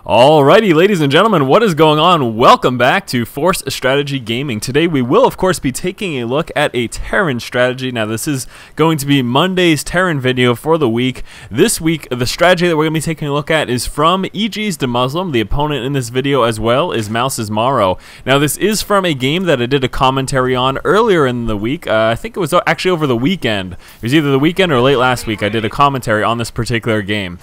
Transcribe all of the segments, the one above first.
Alrighty, ladies and gentlemen, what is going on? Welcome back to Force Strategy Gaming. Today we will, of course, be taking a look at a Terran strategy. Now, this is going to be Monday's Terran video for the week. This week, the strategy that we're going to be taking a look at is from EG's The Muslim. The opponent in this video as well is Mouse's Morrow. Now, this is from a game that I did a commentary on earlier in the week. I think it was actually over the weekend. It was either the weekend or late last week. I did a commentary on this particular game.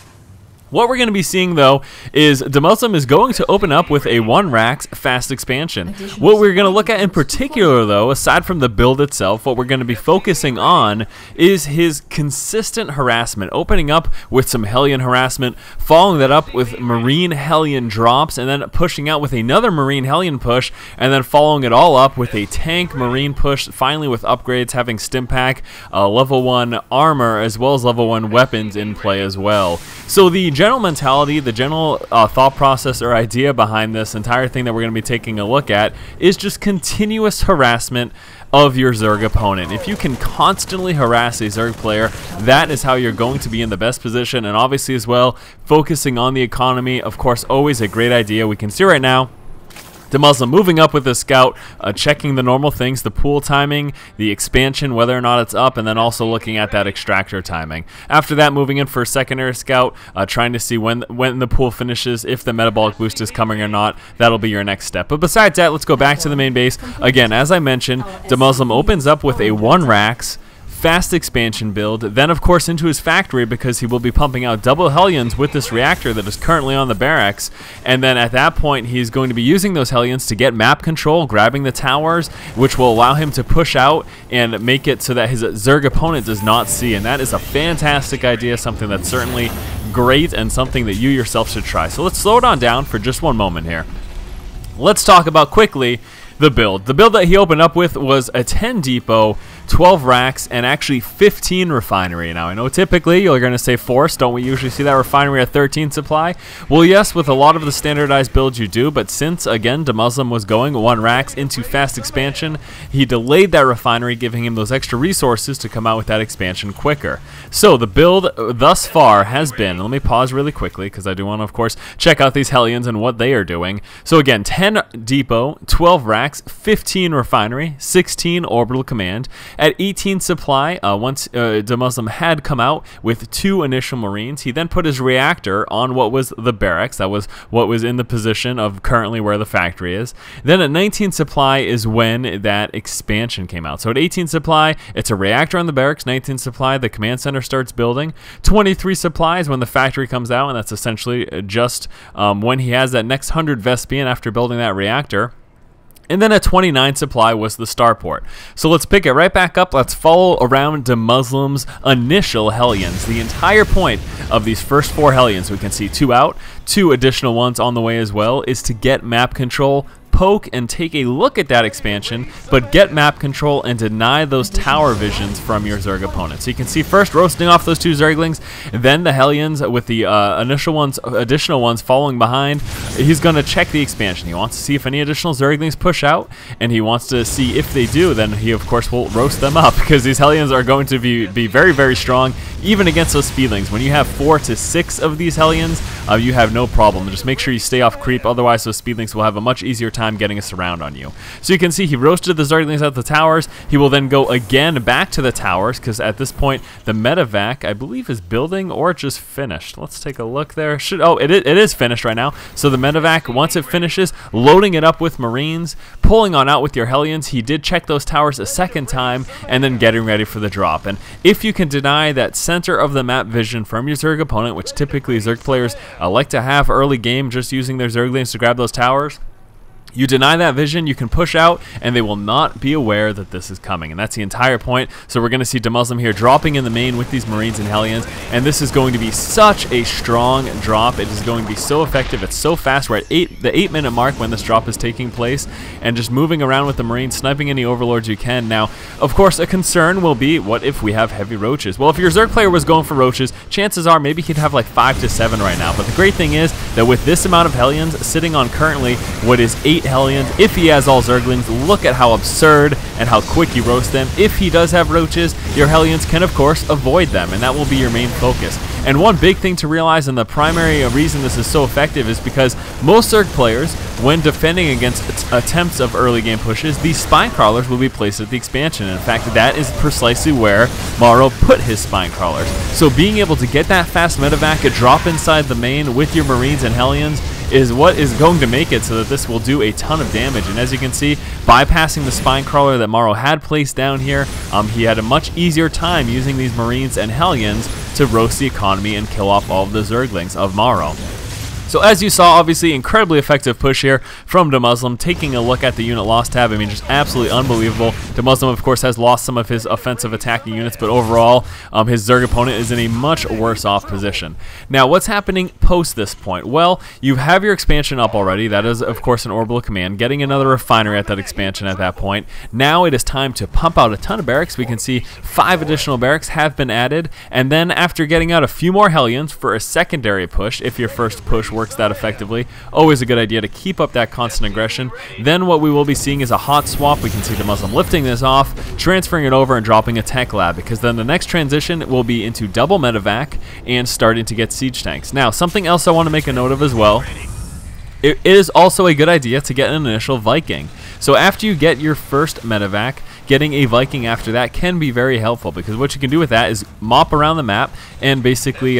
What we're going to be seeing, though, is The Muslim is going to open up with a 1 racks fast expansion. What we're going to look at in particular, though, aside from the build itself, what we're going to be focusing on is his consistent harassment, opening up with some Hellion harassment, following that up with Marine Hellion drops, and then pushing out with another Marine Hellion push, and then following it all up with a tank Marine push, finally with upgrades, having Stimpak, level 1 armor, as well as level 1 weapons in play as well. So the general mentality, the general thought process or idea behind this entire thing that we're going to be taking a look at is just continuous harassment of your Zerg opponent. If you can constantly harass a Zerg player, that is how you're going to be in the best position, and obviously as well, focusing on the economy, of course, always a great idea. We can see right now The Muslim moving up with the scout, checking the normal things, the pool timing, the expansion, whether or not it's up, and then also looking at that extractor timing. After that, moving in for a secondary scout, trying to see when the pool finishes, if the metabolic boost is coming or not. That'll be your next step. But besides that, let's go back to the main base. Again, as I mentioned, The Muslim opens up with a 1 racks fast expansion build, then of course into his factory, because he will be pumping out double Hellions with this reactor that is currently on the barracks, and then at that point he's going to be using those Hellions to get map control, grabbing the towers, which will allow him to push out and make it so that his Zerg opponent does not see, and that is a fantastic idea, something that's certainly great and something that you yourself should try. So let's slow it on down for just one moment here. Let's talk about quickly the build. The build that he opened up with was a 10 depot, 12 racks, and actually 15 refinery. Now, I know typically you're going to say Force, don't we usually see that refinery at 13 supply? Well, yes, with a lot of the standardized builds you do, but since, again, The Muslim was going 1 racks into fast expansion, he delayed that refinery, giving him those extra resources to come out with that expansion quicker. So, the build thus far has been, let me pause really quickly, because I do want to, of course, check out these Hellions and what they are doing. So, again, 10 depot, 12 racks, 15 refinery, 16 orbital command. At 18 supply, once The Muslim had come out with 2 initial marines, he then put his reactor on what was the barracks. That was what was in the position of currently where the factory is. Then at 19 supply is when that expansion came out. So at 18 supply, it's a reactor on the barracks. 19 supply, the command center starts building. 23 supply is when the factory comes out, and that's essentially just when he has that next 100 Vespian after building that reactor. And then at 29 supply was the Starport. So let's pick it right back up. Let's follow around The Muslim's initial Hellions. The entire point of these first 4 Hellions, we can see 2 out, 2 additional ones on the way as well, is to get map control, poke and take a look at that expansion, but get map control and deny those tower visions from your Zerg opponent. So you can see first roasting off those 2 Zerglings, then the Hellions with the additional ones following behind. He's going to check the expansion. He wants to see if any additional Zerglings push out, and he wants to see if they do, then he of course will roast them up, because these Hellions are going to be very, very strong, even against those Speedlings. When you have 4 to 6 of these Hellions, you have no problem. Just make sure you stay off creep, otherwise those Speedlings will have a much easier time getting a surround on you. So you can see he roasted the Zerglings at the towers. He will then go again back to the towers, because at this point the medevac, I believe, is building or just finished. Let's take a look there. It is finished right now. So the medevac, once it finishes, loading it up with Marines, pulling on out with your Hellions. He did check those towers a second time, and then getting ready for the drop. And if you can deny that center of the map vision from your Zerg opponent, which typically Zerg players like to have early game, just using their Zerglings to grab those towers, you deny that vision, you can push out, and they will not be aware that this is coming. And that's the entire point. So we're going to see The Muslim here dropping in the main with these Marines and Hellions, and this is going to be such a strong drop. It is going to be so effective. It's so fast. We're at the 8-minute mark when this drop is taking place, and just moving around with the Marines, sniping any overlords you can. Now, of course, a concern will be, what if we have heavy roaches? Well, if your Zerg player was going for roaches, chances are maybe he'd have like 5 to 7 right now. But the great thing is that with this amount of Hellions sitting on currently what is 8 Hellions. If he has all Zerglings, look at how absurd and how quick you roast them. If he does have roaches, your Hellions can of course avoid them, and that will be your main focus. And one big thing to realize, and the primary reason this is so effective, is because most Zerg players, when defending against attempts of early game pushes, these spine crawlers will be placed at the expansion. In fact, that is precisely where Morrow put his spine crawlers. So being able to get that fast medevac, a drop inside the main with your Marines and Hellions, is what is going to make it so that this will do a ton of damage. And as you can see, bypassing the spine crawler that Morrow had placed down here, he had a much easier time using these Marines and Hellions to roast the economy and kill off all of the Zerglings of Morrow. So as you saw, obviously incredibly effective push here from DeMuslim. Taking a look at the unit loss tab, I mean, just absolutely unbelievable. DeMuslim, of course, has lost some of his offensive attacking units, but overall, his Zerg opponent is in a much worse off position. Now, what's happening post this point? Well, you have your expansion up already. That is, of course, an Orbital Command. Getting another Refinery at that expansion at that point. Now it is time to pump out a ton of Barracks. We can see 5 additional Barracks have been added, and then after getting out a few more Hellions for a secondary push, if your first push works that effectively, always a good idea to keep up that constant aggression. Then what we will be seeing is a hot swap. We can see DeMuslim lifting this off, transferring it over, and dropping a tech lab, because then the next transition will be into double medevac and starting to get siege tanks. Now, something else I want to make a note of as well, it is also a good idea to get an initial Viking. So after you get your first medevac, getting a Viking after that can be very helpful, because what you can do with that is mop around the map and basically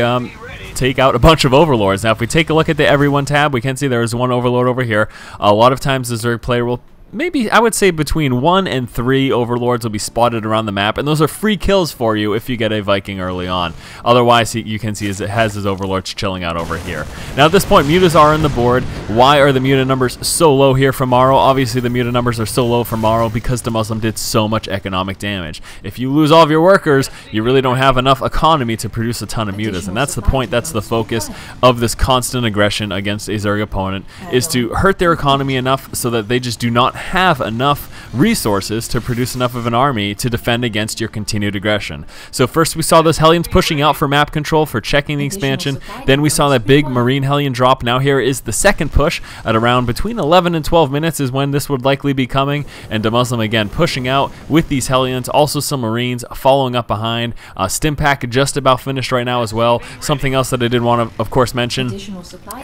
take out a bunch of overlords. Now, if we take a look at the everyone tab, we can see there is one overlord over here. A lot of times the Zerg player will maybe, I would say, between 1 and 3 overlords will be spotted around the map, and those are free kills for you if you get a Viking early on. Otherwise, you can see it has his overlords chilling out over here. Now, at this point, mutas are on the board. Why are the muta numbers so low here from Morrow? Obviously, the muta numbers are so low from Morrow because DeMuslim did so much economic damage. If you lose all of your workers, you really don't have enough economy to produce a ton of mutas, and that's the point, that's the focus of this constant aggression against a Zerg opponent, is to hurt their economy enough so that they just do not have enough resources to produce enough of an army to defend against your continued aggression. So first we saw those Hellions pushing out for map control, for checking the expansion. Then we saw that big Marine Hellion drop. Now here is the second push at around between 11 and 12 minutes is when this would likely be coming, and DeMuslim again pushing out with these Hellions, also some Marines following up behind. Stim pack just about finished right now as well. Something else that I did want to, of course, mention,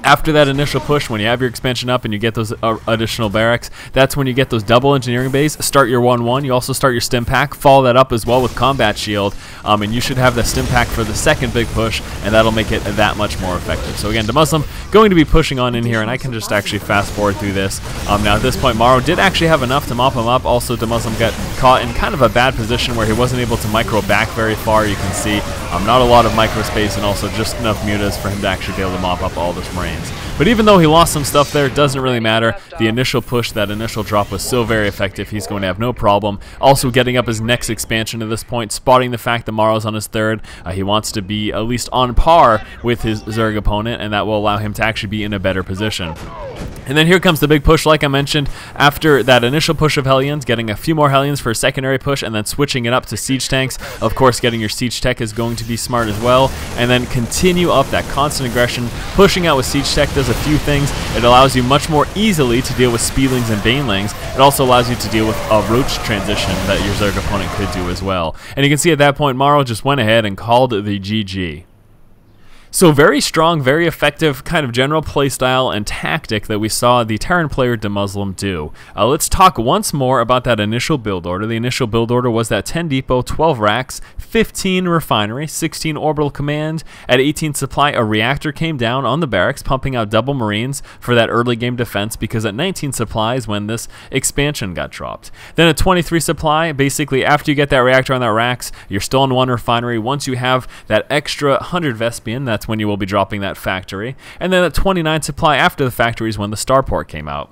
after that initial push, when you have your expansion up and you get those additional barracks, that's when you get those double engineering bays. Start your 1-1. You also start your stim pack. Follow that up as well with combat shield, and you should have the stim pack for the second big push, and that'll make it that much more effective. So again, DeMuslim going to be pushing on in here, and I can just actually fast forward through this. Now at this point, Morrow did actually have enough to mop him up. Also, DeMuslim got caught in kind of a bad position where he wasn't able to micro back very far. You can see not a lot of micro space, and also just enough mutas for him to actually be able to mop up all those Marines. But even though he lost some stuff there, it doesn't really matter. The initial push, that initial drop was so very effective, he's going to have no problem. Also getting up his next expansion at this point, spotting the fact that Morrow's on his third. He wants to be at least on par with his Zerg opponent, and that will allow him to actually be in a better position. And then here comes the big push, like I mentioned. After that initial push of Hellions, getting a few more Hellions for a secondary push, and then switching it up to siege tanks. Of course, getting your siege tech is going to be smart as well. And then continue up that constant aggression. Pushing out with siege tech does a few things. It allows you much more easily to deal with speedlings and banelings. It also allows you to deal with a roach transition that your Zerg opponent could do as well. And you can see at that point, Morrow just went ahead and called the GG. So very strong, very effective kind of general playstyle and tactic that we saw the Terran player DeMuslim do. Let's talk once more about that initial build order. The initial build order was that 10 depot, 12 racks, 15 refinery, 16 orbital command. At 18 supply, a reactor came down on the barracks, pumping out double Marines for that early game defense, because at 19 supply is when this expansion got dropped. Then at 23 supply, basically after you get that reactor on that racks, you're still on 1 refinery. Once you have that extra 100 Vespian, that's when you will be dropping that factory. And then at 29 supply after the factory is when the Starport came out.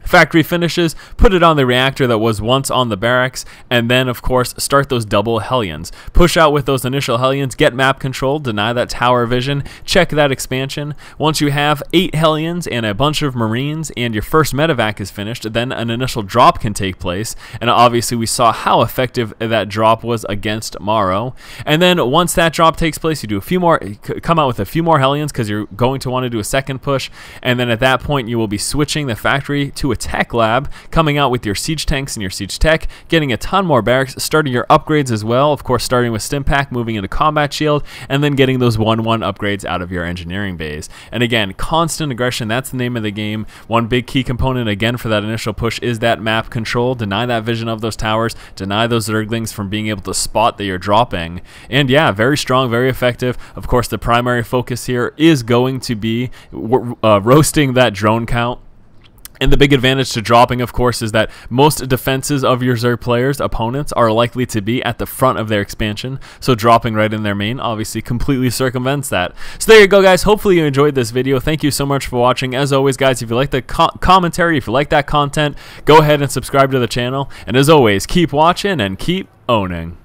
Factory finishes, put it on the reactor that was once on the barracks, and then of course start those double Hellions. Push out with those initial Hellions, get map control, deny that tower vision, check that expansion. Once you have 8 Hellions and a bunch of Marines and your first medevac is finished, then an initial drop can take place, and obviously we saw how effective that drop was against Morrow. And then once that drop takes place, you do a few more, come out with a few more Hellions because you're going to want to do a second push, and then at that point you will be switching the factory to with Tech Lab, coming out with your siege tanks and your siege tech, getting a ton more barracks, starting your upgrades as well, of course starting with Stimpack, moving into Combat Shield, and then getting those 1-1 upgrades out of your engineering bays. And again, constant aggression, that's the name of the game. One big key component again for that initial push is that map control. Deny that vision of those towers, deny those Zerglings from being able to spot that you're dropping. And yeah, very strong, very effective. Of course, the primary focus here is going to be roasting that drone count. And the big advantage to dropping, of course, is that most defenses of your Zerg players' opponents are likely to be at the front of their expansion. So dropping right in their main obviously completely circumvents that. So there you go, guys. Hopefully you enjoyed this video. Thank you so much for watching. As always, guys, if you like the commentary, if you like that content, go ahead and subscribe to the channel. And as always, keep watching and keep owning.